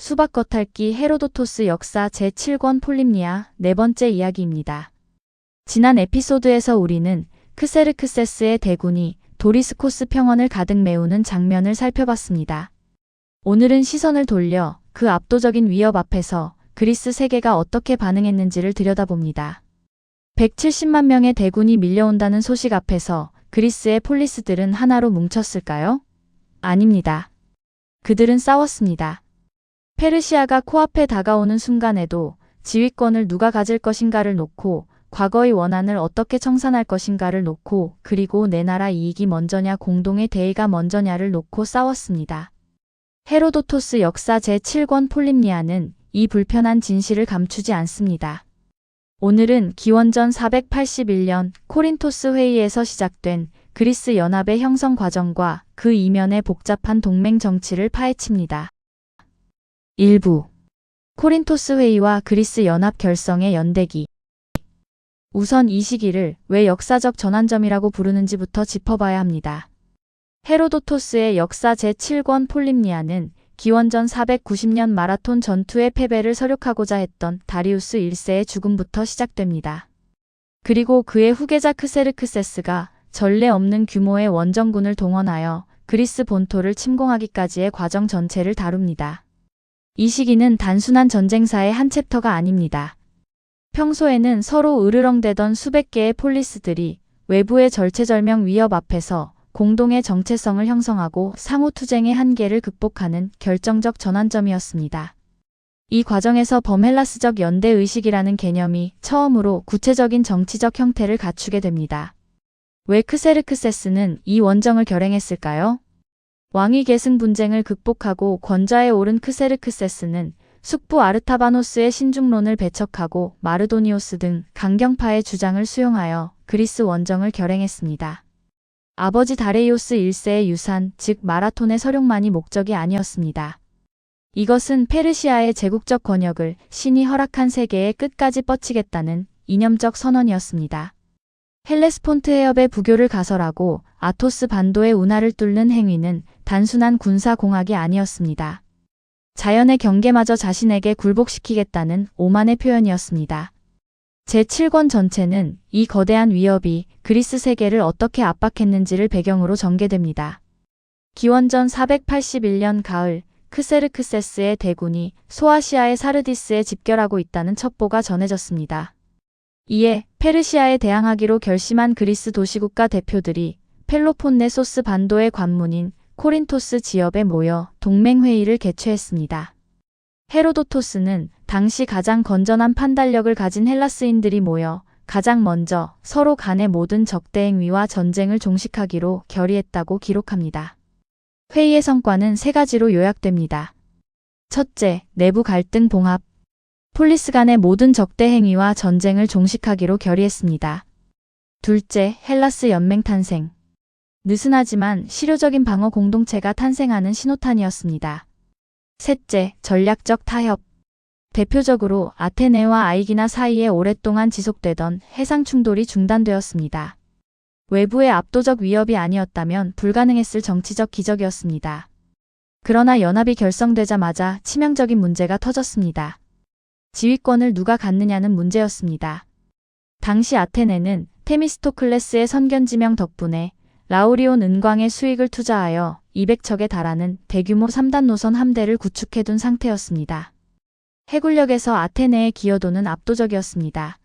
수박 겉핥기 헤로도토스 역사 제7권 폴림니아 네 번째 이야기입니다. 지난 에피소드에서 우리는 크세르크세스의 대군이 도리스코스 평원을 가득 메우는 장면을 살펴봤습니다. 오늘은 시선을 돌려 그 압도적인 위협 앞에서 그리스 세계가 어떻게 반응했는지를 들여다봅니다. 170만 명의 대군이 밀려온다는 소식 앞에서 그리스의 폴리스들은 하나로 뭉쳤을까요? 아닙니다. 그들은 싸웠습니다. 페르시아가 코앞에 다가오는 순간에도 지휘권을 누가 가질 것인가를 놓고, 과거의 원한을 어떻게 청산할 것인가를 놓고, 그리고 내 나라 이익이 먼저냐 공동의 대의가 먼저냐를 놓고 싸웠습니다. 헤로도토스 역사 제7권 폴림니아는 이 불편한 진실을 감추지 않습니다. 오늘은 기원전 481년 코린토스 회의에서 시작된 그리스 연합의 형성 과정과 그 이면의 복잡한 동맹 정치를 파헤칩니다. 일부 코린토스 회의와 그리스 연합 결성의 연대기. 우선 이 시기를 왜 역사적 전환점이라고 부르는지부터 짚어봐야 합니다. 헤로도토스의 역사 제7권 폴림니아는 기원전 490년 마라톤 전투의 패배를 서력하고자 했던 다리우스 1세의 죽음부터 시작됩니다. 그리고 그의 후계자 크세르크세스가 전례 없는 규모의 원정군을 동원하여 그리스 본토를 침공하기까지의 과정 전체를 다룹니다. 이 시기는 단순한 전쟁사의 한 챕터가 아닙니다. 평소에는 서로 으르렁대던 수백 개의 폴리스들이 외부의 절체절명 위협 앞에서 공동의 정체성을 형성하고 상호투쟁의 한계를 극복하는 결정적 전환점이었습니다. 이 과정에서 범헬라스적 연대의식이라는 개념이 처음으로 구체적인 정치적 형태를 갖추게 됩니다. 왜 크세르크세스는 이 원정을 결행했을까요? 왕위 계승 분쟁을 극복하고 권좌에 오른 크세르크세스는 숙부 아르타바노스의 신중론을 배척하고 마르도니오스 등 강경파의 주장을 수용하여 그리스 원정을 결행했습니다. 아버지 다레이오스 1세의 유산, 즉 마라톤의 서룡만이 목적이 아니었습니다. 이것은 페르시아의 제국적 권역을 신이 허락한 세계의 끝까지 뻗치겠다는 이념적 선언이었습니다. 헬레스폰트 해협의 부교를 가설하고 아토스 반도의 운하를 뚫는 행위는 단순한 군사 공학이 아니었습니다. 자연의 경계마저 자신에게 굴복시키겠다는 오만의 표현이었습니다. 제7권 전체는 이 거대한 위협이 그리스 세계를 어떻게 압박했는지를 배경으로 전개됩니다. 기원전 481년 가을, 크세르크세스의 대군이 소아시아의 사르디스에 집결하고 있다는 첩보가 전해졌습니다. 이에 페르시아에 대항하기로 결심한 그리스 도시국가 대표들이 펠로폰네소스 반도의 관문인 코린토스 지역에 모여 동맹회의를 개최했습니다. 헤로도토스는 당시 가장 건전한 판단력을 가진 헬라스인들이 모여 가장 먼저 서로 간의 모든 적대 행위와 전쟁을 종식하기로 결의했다고 기록합니다. 회의의 성과는 세 가지로 요약됩니다. 첫째, 내부 갈등 봉합. 폴리스 간의 모든 적대 행위와 전쟁을 종식하기로 결의했습니다. 둘째, 헬라스 연맹 탄생. 느슨하지만 실효적인 방어 공동체가 탄생하는 신호탄이었습니다. 셋째, 전략적 타협. 대표적으로 아테네와 아이기나 사이에 오랫동안 지속되던 해상 충돌이 중단되었습니다. 외부의 압도적 위협이 아니었다면 불가능했을 정치적 기적이었습니다. 그러나 연합이 결성되자마자 치명적인 문제가 터졌습니다. 지휘권을 누가 갖느냐는 문제였습니다. 당시 아테네는 테미스토클레스의 선견지명 덕분에 라우리온 은광의 수익을 투자하여 200척에 달하는 대규모 3단 노선 함대를 구축해둔 상태였습니다. 해군력에서 아테네의 기여도는 압도적이었습니다.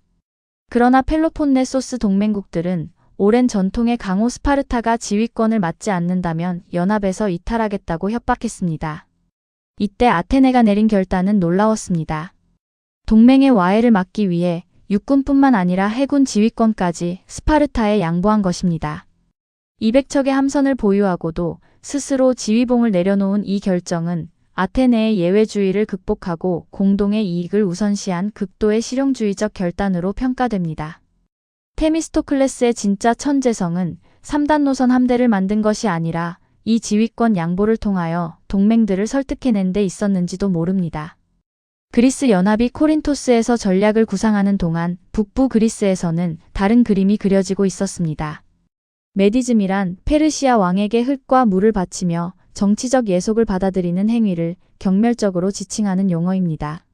그러나 펠로폰네소스 동맹국들은 오랜 전통의 강호 스파르타가 지휘권을 맡지 않는다면 연합에서 이탈하겠다고 협박했습니다. 이때 아테네가 내린 결단은 놀라웠습니다. 동맹의 와해를 막기 위해 육군뿐만 아니라 해군 지휘권까지 스파르타에 양보한 것입니다. 200척의 함선을 보유하고도 스스로 지휘봉을 내려놓은 이 결정은 아테네의 예외주의를 극복하고 공동의 이익을 우선시한 극도의 실용주의적 결단으로 평가됩니다. 테미스토클레스의 진짜 천재성은 3단 노선 함대를 만든 것이 아니라 이 지휘권 양보를 통하여 동맹들을 설득해낸 데 있었는지도 모릅니다. 그리스 연합이 코린토스에서 전략을 구상하는 동안 북부 그리스에서는 다른 그림이 그려지고 있었습니다. 메디즘이란 페르시아 왕에게 흙과 물을 바치며 정치적 예속을 받아들이는 행위를 경멸적으로 지칭하는 용어입니다.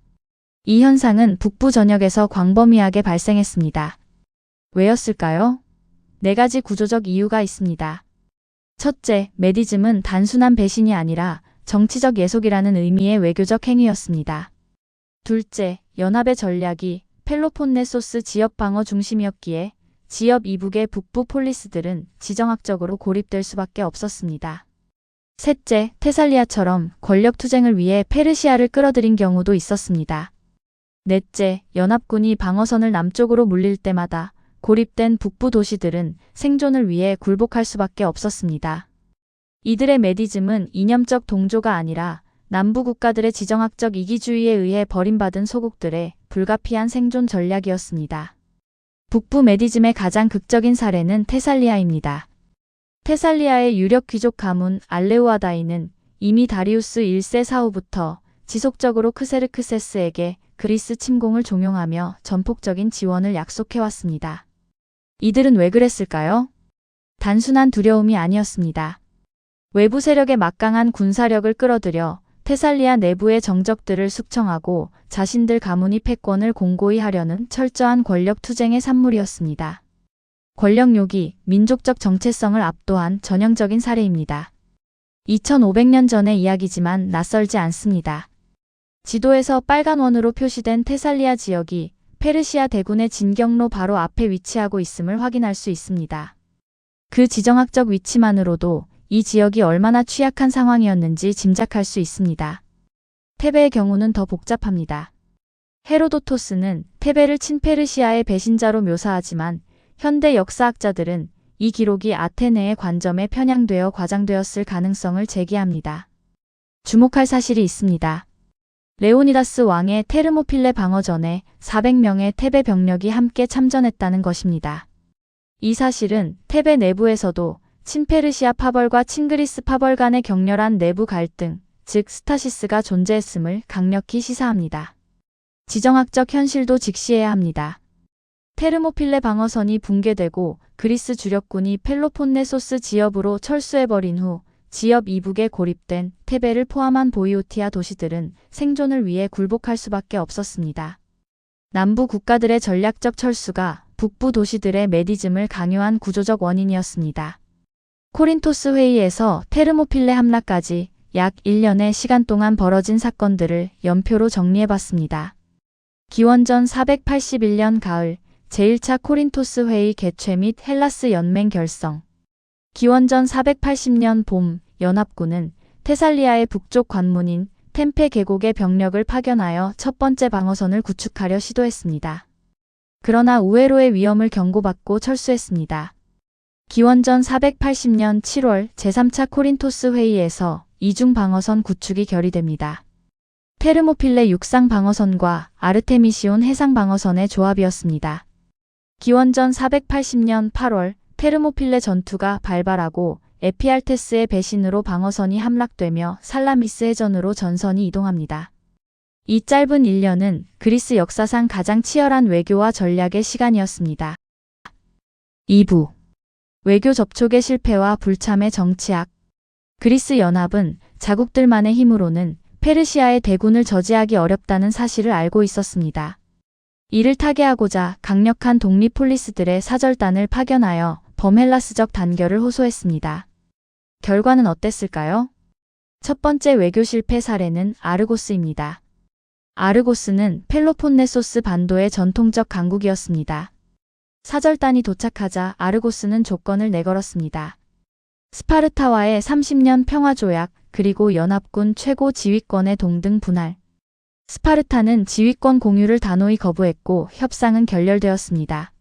이 현상은 북부 전역에서 광범위하게 발생했습니다. 왜였을까요? 네 가지 구조적 이유가 있습니다. 첫째, 메디즘은 단순한 배신이 아니라 정치적 예속이라는 의미의 외교적 행위였습니다. 둘째, 연합의 전략이 펠로폰네소스 지역 방어 중심이었기에 지역 이북의 북부 폴리스들은 지정학적으로 고립될 수밖에 없었습니다. 셋째, 테살리아처럼 권력 투쟁을 위해 페르시아를 끌어들인 경우도 있었습니다. 넷째, 연합군이 방어선을 남쪽으로 물릴 때마다 고립된 북부 도시들은 생존을 위해 굴복할 수밖에 없었습니다. 이들의 메디즘은 이념적 동조가 아니라 남부 국가들의 지정학적 이기주의에 의해 버림받은 소국들의 불가피한 생존 전략이었습니다. 북부 메디즘의 가장 극적인 사례는 테살리아입니다. 테살리아의 유력 귀족 가문 알레우아다이는 이미 다리우스 1세 사후부터 지속적으로 크세르크세스에게 그리스 침공을 종용하며 전폭적인 지원을 약속해왔습니다. 이들은 왜 그랬을까요? 단순한 두려움이 아니었습니다. 외부 세력의 막강한 군사력을 끌어들여 테살리아 내부의 정적들을 숙청하고 자신들 가문이 패권을 공고히 하려는 철저한 권력 투쟁의 산물이었습니다. 권력 요기, 민족적 정체성을 압도한 전형적인 사례입니다. 2500년 전의 이야기지만 낯설지 않습니다. 지도에서 빨간 원으로 표시된 테살리아 지역이 페르시아 대군의 진경로 바로 앞에 위치하고 있음을 확인할 수 있습니다. 그 지정학적 위치만으로도 이 지역이 얼마나 취약한 상황이었는지 짐작할 수 있습니다. 테베의 경우는 더 복잡합니다. 헤로도토스는 테베를 친페르시아의 배신자로 묘사하지만 현대 역사학자들은 이 기록이 아테네의 관점에 편향되어 과장되었을 가능성을 제기합니다. 주목할 사실이 있습니다. 레오니다스 왕의 테르모필레 방어전에 400명의 테베 병력이 함께 참전했다는 것입니다. 이 사실은 테베 내부에서도 친페르시아 파벌과 친그리스 파벌 간의 격렬한 내부 갈등, 즉 스타시스가 존재했음을 강력히 시사합니다. 지정학적 현실도 직시해야 합니다. 테르모필레 방어선이 붕괴되고 그리스 주력군이 펠로폰네소스 지역으로 철수해버린 후 지역 이북에 고립된 테베를 포함한 보이오티아 도시들은 생존을 위해 굴복할 수밖에 없었습니다. 남부 국가들의 전략적 철수가 북부 도시들의 메디즘을 강요한 구조적 원인이었습니다. 코린토스 회의에서 테르모필레 함락까지 약 1년의 시간 동안 벌어진 사건들을 연표로 정리해봤습니다. 기원전 481년 가을 제1차 코린토스 회의 개최 및 헬라스 연맹 결성. 기원전 480년 봄 연합군은 테살리아의 북쪽 관문인 템페 계곡에 병력을 파견하여 첫 번째 방어선을 구축하려 시도했습니다. 그러나 우회로의 위험을 경고받고 철수했습니다. 기원전 480년 7월 제3차 코린토스 회의에서 이중 방어선 구축이 결의됩니다. 테르모필레 육상 방어선과 아르테미시온 해상 방어선의 조합이었습니다. 기원전 480년 8월 테르모필레 전투가 발발하고 에피알테스의 배신으로 방어선이 함락되며 살라미스 해전으로 전선이 이동합니다. 이 짧은 1년은 그리스 역사상 가장 치열한 외교와 전략의 시간이었습니다. 2부 외교 접촉의 실패와 불참의 정치학. 그리스 연합은 자국들만의 힘으로는 페르시아의 대군을 저지하기 어렵다는 사실을 알고 있었습니다. 이를 타개하고자 강력한 독립 폴리스들의 사절단을 파견하여 범헬라스적 단결을 호소했습니다. 결과는 어땠을까요? 첫 번째 외교 실패 사례는 아르고스입니다. 아르고스는 펠로폰네소스 반도의 전통적 강국이었습니다. 사절단이 도착하자 아르고스는 조건을 내걸었습니다. 스파르타와의 30년 평화조약, 그리고 연합군 최고 지휘권의 동등 분할. 스파르타는 지휘권 공유를 단호히 거부했고 협상은 결렬되었습니다.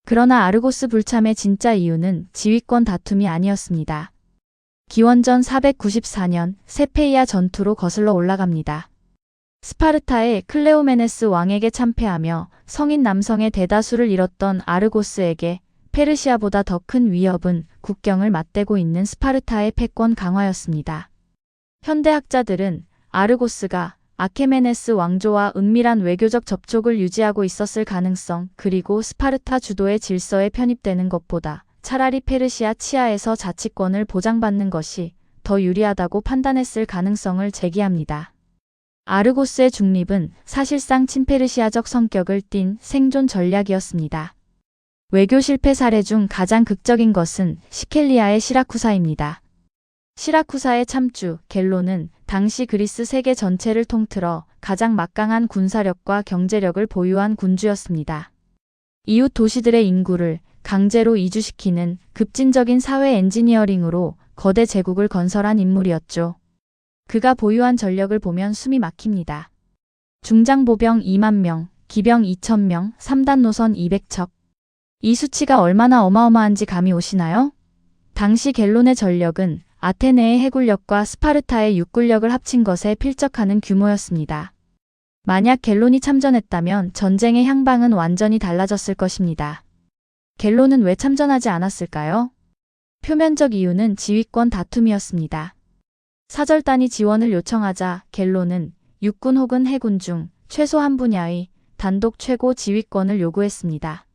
그러나 아르고스 불참의 진짜 이유는 지휘권 다툼이 아니었습니다. 기원전 494년 세페이아 전투로 거슬러 올라갑니다. 스파르타의 클레오메네스 왕에게 참패하며 성인 남성의 대다수를 잃었던 아르고스에게 페르시아보다 더 큰 위협은 국경을 맞대고 있는 스파르타의 패권 강화였습니다. 현대학자들은 아르고스가 아케메네스 왕조와 은밀한 외교적 접촉을 유지하고 있었을 가능성, 그리고 스파르타 주도의 질서에 편입되는 것보다 차라리 페르시아 치하에서 자치권을 보장받는 것이 더 유리하다고 판단했을 가능성을 제기합니다. 아르고스의 중립은 사실상 친페르시아적 성격을 띤 생존 전략이었습니다. 외교 실패 사례 중 가장 극적인 것은 시켈리아의 시라쿠사입니다. 시라쿠사의 참주 겔론은 당시 그리스 세계 전체를 통틀어 가장 막강한 군사력과 경제력을 보유한 군주였습니다. 이웃 도시들의 인구를 강제로 이주시키는 급진적인 사회 엔지니어링으로 거대 제국을 건설한 인물이었죠. 그가 보유한 전력을 보면 숨이 막힙니다. 중장보병 2만 명, 기병 2천 명, 3단 노선 200척. 이 수치가 얼마나 어마어마한지 감이 오시나요? 당시 겔론의 전력은 아테네의 해군력과 스파르타의 육군력을 합친 것에 필적하는 규모였습니다. 만약 겔론이 참전했다면 전쟁의 향방은 완전히 달라졌을 것입니다. 겔론은 왜 참전하지 않았을까요? 표면적 이유는 지휘권 다툼이었습니다. 사절단이 지원을 요청하자 겔론은 육군 혹은 해군 중 최소 한 분야의 단독 최고 지휘권을 요구했습니다.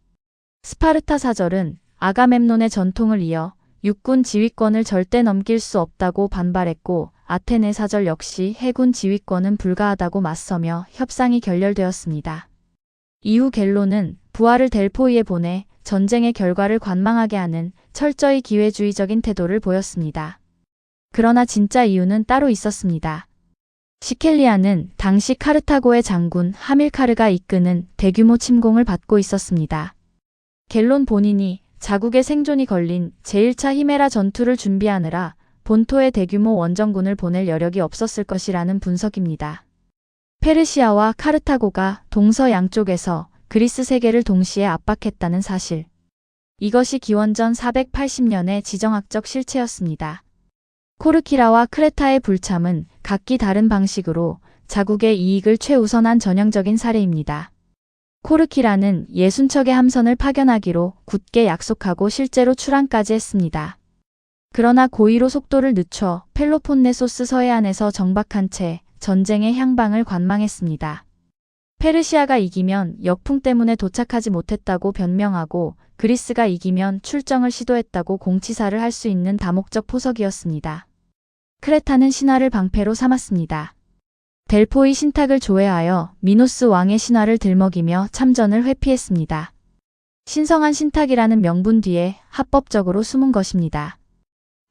스파르타 사절은 아가멤논의 전통을 이어 육군 지휘권을 절대 넘길 수 없다고 반발했고 아테네 사절 역시 해군 지휘권은 불가하다고 맞서며 협상이 결렬되었습니다. 이후 겔론은 부하를 델포이에 보내 전쟁의 결과를 관망하게 하는 철저히 기회주의적인 태도를 보였습니다. 그러나 진짜 이유는 따로 있었습니다. 시켈리아는 당시 카르타고의 장군 하밀카르가 이끄는 대규모 침공을 받고 있었습니다. 겔론 본인이 자국의 생존이 걸린 제1차 히메라 전투를 준비하느라 본토에 대규모 원정군을 보낼 여력이 없었을 것이라는 분석입니다. 페르시아와 카르타고가 동서 양쪽에서 그리스 세계를 동시에 압박했다는 사실. 이것이 기원전 480년의 지정학적 실체였습니다. 코르키라와 크레타의 불참은 각기 다른 방식으로 자국의 이익을 최우선한 전형적인 사례입니다. 코르키라는 60척의 함선을 파견하기로 굳게 약속하고 실제로 출항까지 했습니다. 그러나 고의로 속도를 늦춰 펠로폰네소스 서해안에서 정박한 채 전쟁의 향방을 관망했습니다. 페르시아가 이기면 역풍 때문에 도착하지 못했다고 변명하고 그리스가 이기면 출정을 시도했다고 공치사를 할 수 있는 다목적 포석이었습니다. 크레타는 신화를 방패로 삼았습니다. 델포이 신탁을 조회하여 미노스 왕의 신화를 들먹이며 참전을 회피했습니다. 신성한 신탁이라는 명분 뒤에 합법적으로 숨은 것입니다.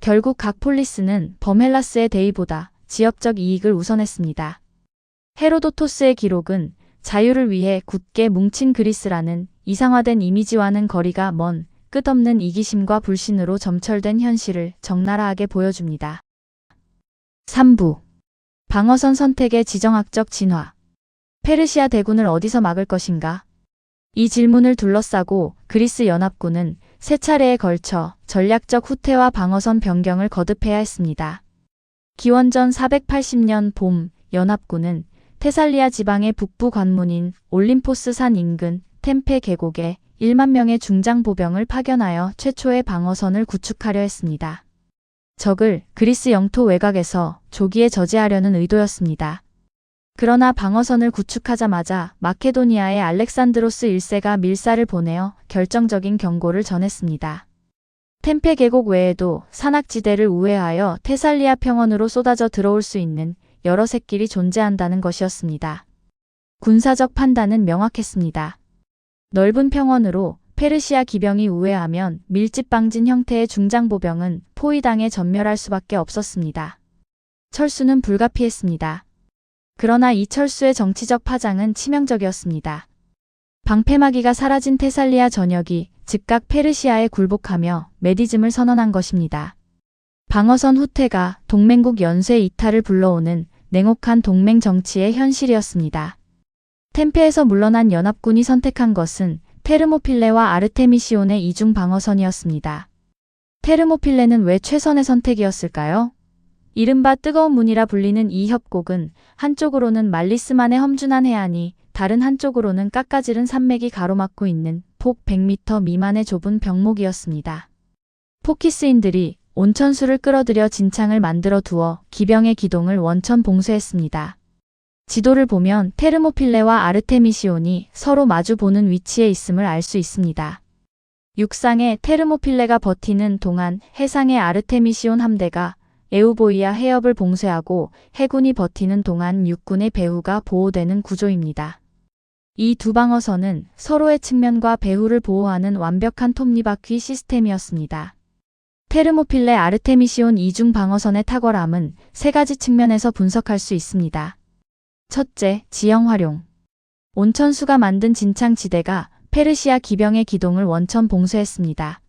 결국 각 폴리스는 범헬라스의 대의보다 지역적 이익을 우선했습니다. 헤로도토스의 기록은 자유를 위해 굳게 뭉친 그리스라는 이상화된 이미지와는 거리가 먼 끝없는 이기심과 불신으로 점철된 현실을 적나라하게 보여줍니다. 3부 방어선 선택의 지정학적 진화. 페르시아 대군을 어디서 막을 것인가? 이 질문을 둘러싸고 그리스 연합군은 세 차례에 걸쳐 전략적 후퇴와 방어선 변경을 거듭해야 했습니다. 기원전 480년 봄 연합군은 테살리아 지방의 북부 관문인 올림포스 산 인근 템페 계곡에 1만 명의 중장보병을 파견하여 최초의 방어선을 구축하려 했습니다. 적을 그리스 영토 외곽에서 조기에 저지하려는 의도였습니다. 그러나 방어선을 구축하자마자 마케도니아의 알렉산드로스 1세가 밀사를 보내어 결정적인 경고를 전했습니다. 템페 계곡 외에도 산악지대를 우회하여 테살리아 평원으로 쏟아져 들어올 수 있는 여러 샛길이 존재한다는 것이었습니다. 군사적 판단은 명확했습니다. 넓은 평원으로 페르시아 기병이 우회하면 밀집방진 형태의 중장보병은 포위당해 전멸할 수밖에 없었습니다. 철수는 불가피했습니다. 그러나 이 철수의 정치적 파장은 치명적이었습니다. 방패막이가 사라진 테살리아 전역이 즉각 페르시아에 굴복하며 메디즘을 선언한 것입니다. 방어선 후퇴가 동맹국 연쇄 이탈을 불러오는 냉혹한 동맹 정치의 현실이었습니다. 템페에서 물러난 연합군이 선택한 것은 테르모필레와 아르테미시온의 이중 방어선이었습니다. 테르모필레는 왜 최선의 선택이었을까요? 이른바 뜨거운 문이라 불리는 이 협곡은 한쪽으로는 말리스만의 험준한 해안이 다른 한쪽으로는 깎아지른 산맥이 가로막고 있는 폭 100m 미만의 좁은 병목이었습니다. 포키스인들이 온천수를 끌어들여 진창을 만들어 두어 기병의 기동을 원천 봉쇄했습니다. 지도를 보면 테르모필레와 아르테미시온이 서로 마주 보는 위치에 있음을 알 수 있습니다. 육상의 테르모필레가 버티는 동안 해상의 아르테미시온 함대가 에우보이아 해협을 봉쇄하고 해군이 버티는 동안 육군의 배후가 보호되는 구조입니다. 이 두 방어선은 서로의 측면과 배후를 보호하는 완벽한 톱니바퀴 시스템이었습니다. 테르모필레 아르테미시온 이중 방어선의 탁월함은 세 가지 측면에서 분석할 수 있습니다. 첫째, 지형 활용. 온천수가 만든 진창지대가 페르시아 기병의 기동을 원천 봉쇄했습니다.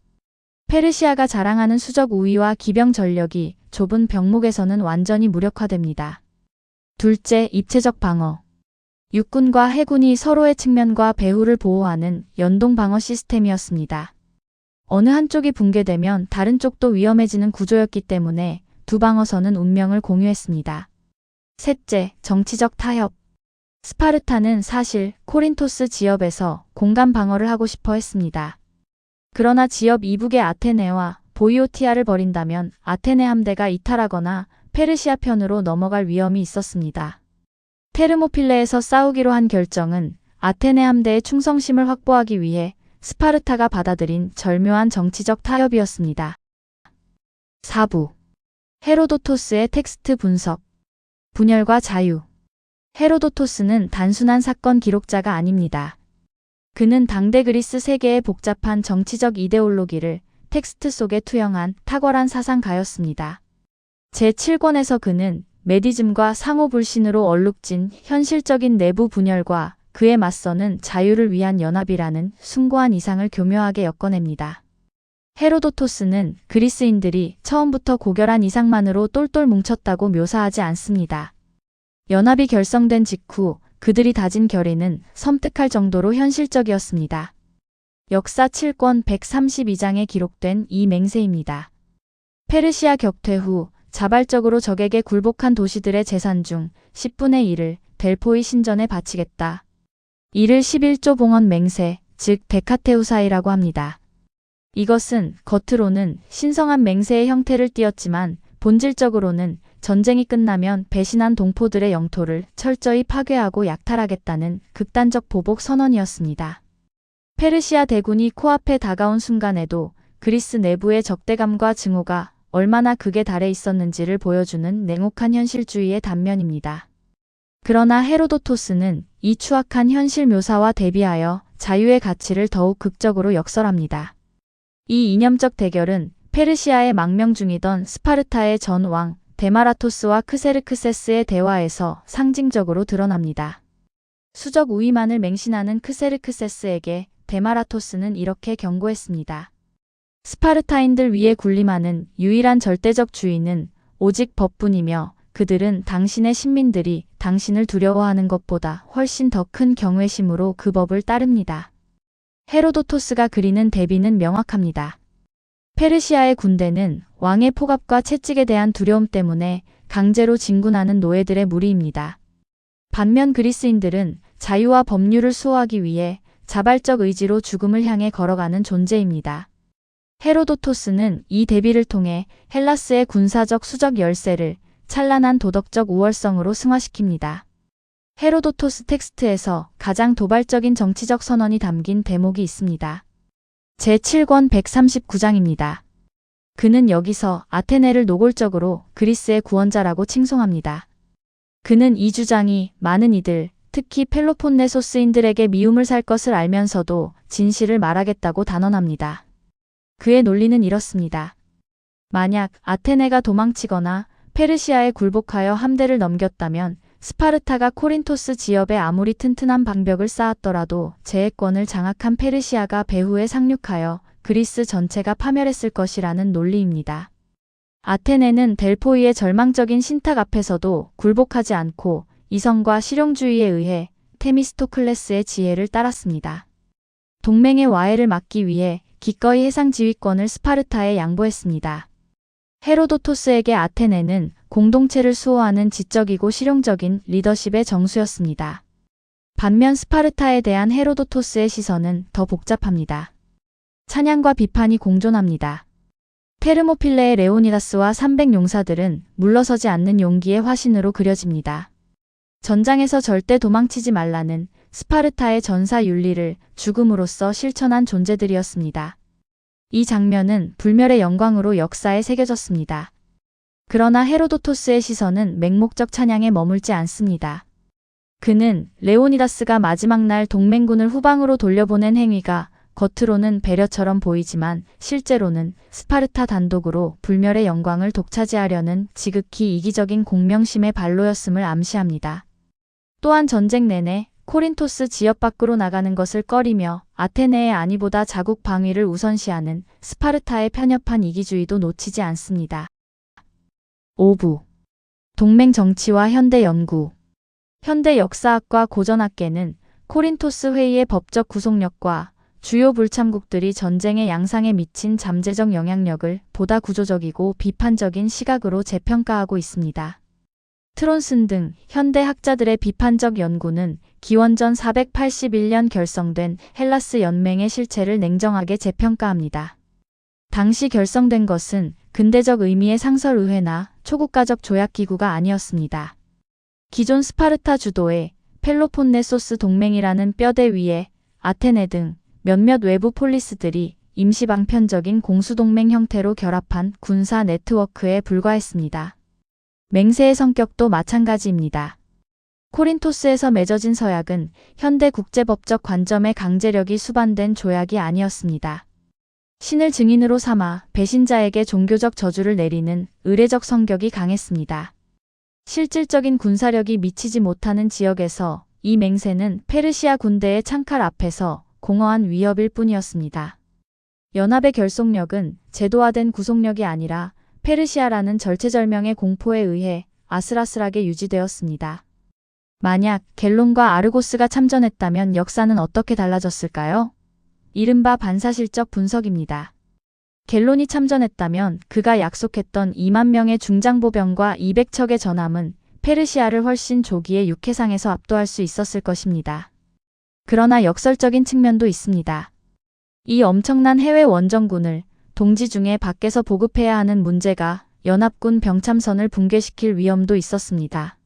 페르시아가 자랑하는 수적 우위와 기병 전력이 좁은 병목에서는 완전히 무력화됩니다. 둘째, 입체적 방어. 육군과 해군이 서로의 측면과 배후를 보호하는 연동 방어 시스템이었습니다. 어느 한쪽이 붕괴되면 다른 쪽도 위험해지는 구조였기 때문에 두 방어선은 운명을 공유했습니다. 셋째, 정치적 타협. 스파르타는 사실 코린토스 지역에서 공간 방어를 하고 싶어 했습니다. 그러나 지역 이북의 아테네와 보이오티아를 버린다면 아테네 함대가 이탈하거나 페르시아 편으로 넘어갈 위험이 있었습니다. 테르모필레에서 싸우기로 한 결정은 아테네 함대의 충성심을 확보하기 위해 스파르타가 받아들인 절묘한 정치적 타협이었습니다. 4부. 헤로도토스의 텍스트 분석. 분열과 자유. 헤로도토스는 단순한 사건 기록자가 아닙니다. 그는 당대 그리스 세계의 복잡한 정치적 이데올로기를 텍스트 속에 투영한 탁월한 사상가였습니다. 제7권에서 그는 메디즘과 상호불신으로 얼룩진 현실적인 내부 분열과 그에 맞서는 자유를 위한 연합이라는 숭고한 이상을 교묘하게 엮어냅니다. 헤로도토스는 그리스인들이 처음부터 고결한 이상만으로 똘똘 뭉쳤다고 묘사하지 않습니다. 연합이 결성된 직후 그들이 다진 결의는 섬뜩할 정도로 현실적이었습니다. 역사 7권 132장에 기록된 이 맹세입니다. 페르시아 격퇴 후 자발적으로 적에게 굴복한 도시들의 재산 중 10분의 1을 델포이 신전에 바치겠다. 이를 11조 봉헌 맹세, 즉 데카테우사이라고 합니다. 이것은 겉으로는 신성한 맹세의 형태를 띠었지만 본질적으로는 전쟁이 끝나면 배신한 동포들의 영토를 철저히 파괴하고 약탈하겠다는 극단적 보복 선언이었습니다. 페르시아 대군이 코앞에 다가온 순간에도 그리스 내부의 적대감과 증오가 얼마나 극에 달해 있었는지를 보여주는 냉혹한 현실주의의 단면입니다. 그러나 헤로도토스는 이 추악한 현실 묘사와 대비하여 자유의 가치를 더욱 극적으로 역설합니다. 이 이념적 대결은 페르시아의 망명 중이던 스파르타의 전 왕 데마라토스와 크세르크세스의 대화에서 상징적으로 드러납니다. 수적 우위만을 맹신하는 크세르크세스에게 데마라토스는 이렇게 경고했습니다. 스파르타인들 위에 군림하는 유일한 절대적 주인은 오직 법뿐이며 그들은 당신의 신민들이 당신을 두려워하는 것보다 훨씬 더 큰 경외심으로 그 법을 따릅니다. 헤로도토스가 그리는 대비는 명확합니다. 페르시아의 군대는 왕의 폭압과 채찍에 대한 두려움 때문에 강제로 진군하는 노예들의 무리입니다. 반면 그리스인들은 자유와 법률을 수호하기 위해 자발적 의지로 죽음을 향해 걸어가는 존재입니다. 헤로도토스는 이 대비를 통해 헬라스의 군사적 수적 열세를 찬란한 도덕적 우월성으로 승화시킵니다. 헤로도토스 텍스트에서 가장 도발적인 정치적 선언이 담긴 대목이 있습니다. 제7권 139장입니다. 그는 여기서 아테네를 노골적으로 그리스의 구원자라고 칭송합니다. 그는 이 주장이 많은 이들, 특히 펠로폰네소스인들에게 미움을 살 것을 알면서도 진실을 말하겠다고 단언합니다. 그의 논리는 이렇습니다. 만약 아테네가 도망치거나 페르시아에 굴복하여 함대를 넘겼다면 스파르타가 코린토스 지역에 아무리 튼튼한 방벽을 쌓았더라도 제해권을 장악한 페르시아가 배후에 상륙하여 그리스 전체가 파멸했을 것이라는 논리입니다. 아테네는 델포이의 절망적인 신탁 앞에서도 굴복하지 않고 이성과 실용주의에 의해 테미스토클레스의 지혜를 따랐습니다. 동맹의 와해를 막기 위해 기꺼이 해상 지휘권을 스파르타에 양보했습니다. 헤로도토스에게 아테네는 공동체를 수호하는 지적이고 실용적인 리더십의 정수였습니다. 반면 스파르타에 대한 헤로도토스의 시선은 더 복잡합니다. 찬양과 비판이 공존합니다. 테르모필레의 레오니다스와 300용사들은 물러서지 않는 용기의 화신으로 그려집니다. 전장에서 절대 도망치지 말라는 스파르타의 전사 윤리를 죽음으로써 실천한 존재들이었습니다. 이 장면은 불멸의 영광으로 역사에 새겨졌습니다. 그러나 헤로도토스의 시선은 맹목적 찬양에 머물지 않습니다. 그는 레오니다스가 마지막 날 동맹군을 후방으로 돌려보낸 행위가 겉으로는 배려처럼 보이지만 실제로는 스파르타 단독으로 불멸의 영광을 독차지하려는 지극히 이기적인 공명심의 발로였음을 암시합니다. 또한 전쟁 내내 코린토스 지역 밖으로 나가는 것을 꺼리며 아테네의 안위보다 자국 방위를 우선시하는 스파르타의 편협한 이기주의도 놓치지 않습니다. 5부 동맹 정치와 현대 연구. 현대 역사학과 고전학계는 코린토스 회의의 법적 구속력과 주요 불참국들이 전쟁의 양상에 미친 잠재적 영향력을 보다 구조적이고 비판적인 시각으로 재평가하고 있습니다. 트론슨 등 현대 학자들의 비판적 연구는 기원전 481년 결성된 헬라스 연맹의 실체를 냉정하게 재평가합니다. 당시 결성된 것은 근대적 의미의 상설의회나 초국가적 조약기구가 아니었습니다. 기존 스파르타 주도의 펠로폰네소스 동맹이라는 뼈대 위에 아테네 등 몇몇 외부 폴리스들이 임시 방편적인 공수동맹 형태로 결합한 군사 네트워크에 불과했습니다. 맹세의 성격도 마찬가지입니다. 코린토스에서 맺어진 서약은 현대 국제법적 관점의 강제력이 수반된 조약이 아니었습니다. 신을 증인으로 삼아 배신자에게 종교적 저주를 내리는 의례적 성격이 강했습니다. 실질적인 군사력이 미치지 못하는 지역에서 이 맹세는 페르시아 군대의 창칼 앞에서 공허한 위협일 뿐이었습니다. 연합의 결속력은 제도화된 구속력이 아니라 페르시아라는 절체절명의 공포에 의해 아슬아슬하게 유지되었습니다. 만약 갤론과 아르고스가 참전했다면 역사는 어떻게 달라졌을까요? 이른바 반사실적 분석입니다. 갤론이 참전했다면 그가 약속했던 2만 명의 중장보병과 200척의 전함은 페르시아를 훨씬 조기에 육해상에서 압도할 수 있었을 것입니다. 그러나 역설적인 측면도 있습니다. 이 엄청난 해외 원정군을 동지 중에 밖에서 보급해야 하는 문제가 연합군 병참선을 붕괴시킬 위험도 있었습니다.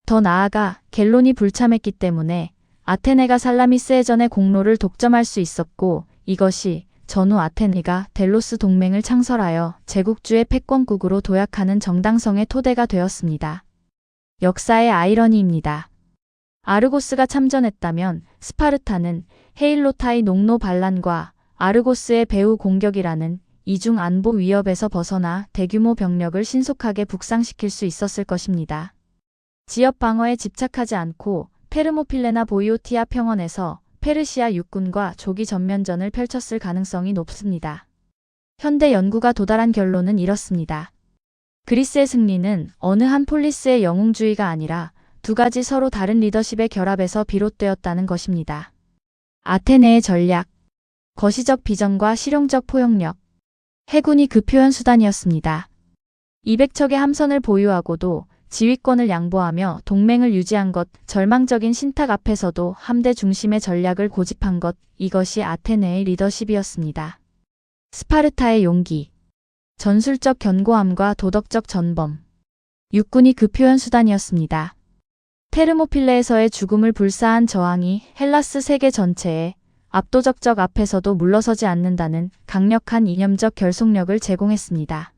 더 나아가 갤론이 불참했기 때문에 아테네가 살라미스해전의 공로를 독점할 수 있었고 이것이 전후 아테네가 델로스 동맹을 창설하여 제국주의 패권국으로 도약하는 정당성의 토대가 되었습니다. 역사의 아이러니입니다. 아르고스가 참전했다면 스파르타는 헤일로타의 농노 반란과 아르고스의 배후 공격이라는 이중 안보 위협에서 벗어나 대규모 병력을 신속하게 북상시킬 수 있었을 것입니다. 지역 방어에 집착하지 않고 페르모필레나 보이오티아 평원에서 페르시아 육군과 조기 전면전을 펼쳤을 가능성이 높습니다. 현대 연구가 도달한 결론은 이렇습니다. 그리스의 승리는 어느 한 폴리스의 영웅주의가 아니라 두 가지 서로 다른 리더십의 결합에서 비롯되었다는 것입니다. 아테네의 전략, 거시적 비전과 실용적 포용력, 해군이 그 표현 수단이었습니다. 200척의 함선을 보유하고도 지휘권을 양보하며 동맹을 유지한 것, 절망적인 신탁 앞에서도 함대 중심의 전략을 고집한 것, 이것이 아테네의 리더십이었습니다. 스파르타의 용기, 전술적 견고함과 도덕적 전범, 육군이 그 표현 수단이었습니다. 테르모필레에서의 죽음을 불사한 저항이 헬라스 세계 전체에 압도적 앞에서도 물러서지 않는다는 강력한 이념적 결속력을 제공했습니다.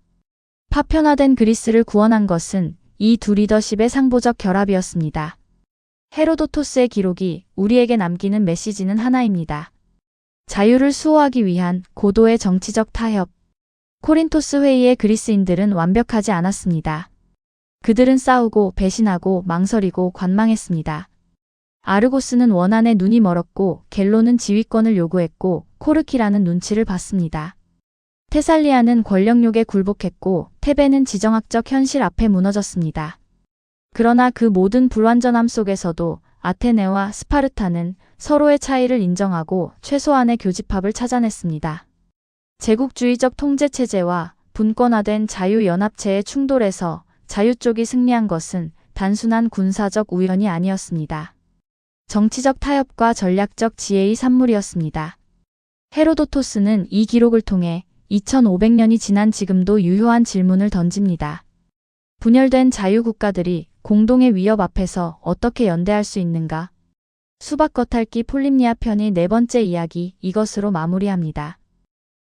파편화된 그리스를 구원한 것은 이 두 리더십의 상보적 결합이었습니다. 헤로도토스의 기록이 우리에게 남기는 메시지는 하나입니다. 자유를 수호하기 위한 고도의 정치적 타협. 코린토스 회의의 그리스인들은 완벽하지 않았습니다. 그들은 싸우고 배신하고 망설이고 관망했습니다. 아르고스는 원한에 눈이 멀었고 갤론은 지휘권을 요구했고 코르키라는 눈치를 봤습니다. 테살리아는 권력욕에 굴복했고 테베는 지정학적 현실 앞에 무너졌습니다. 그러나 그 모든 불완전함 속에서도 아테네와 스파르타는 서로의 차이를 인정하고 최소한의 교집합을 찾아냈습니다. 제국주의적 통제체제와 분권화된 자유연합체의 충돌에서 자유 쪽이 승리한 것은 단순한 군사적 우연이 아니었습니다. 정치적 타협과 전략적 지혜의 산물이었습니다. 헤로도토스는 이 기록을 통해 2500년이 지난 지금도 유효한 질문을 던집니다. 분열된 자유국가들이 공동의 위협 앞에서 어떻게 연대할 수 있는가? 수박 겉핥기 폴림니아 편의 네 번째 이야기 이것으로 마무리합니다.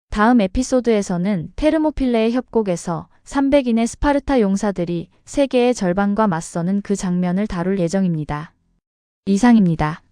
다음 에피소드에서는 테르모필레의 협곡에서 300인의 스파르타 용사들이 세계의 절반과 맞서는 그 장면을 다룰 예정입니다. 이상입니다.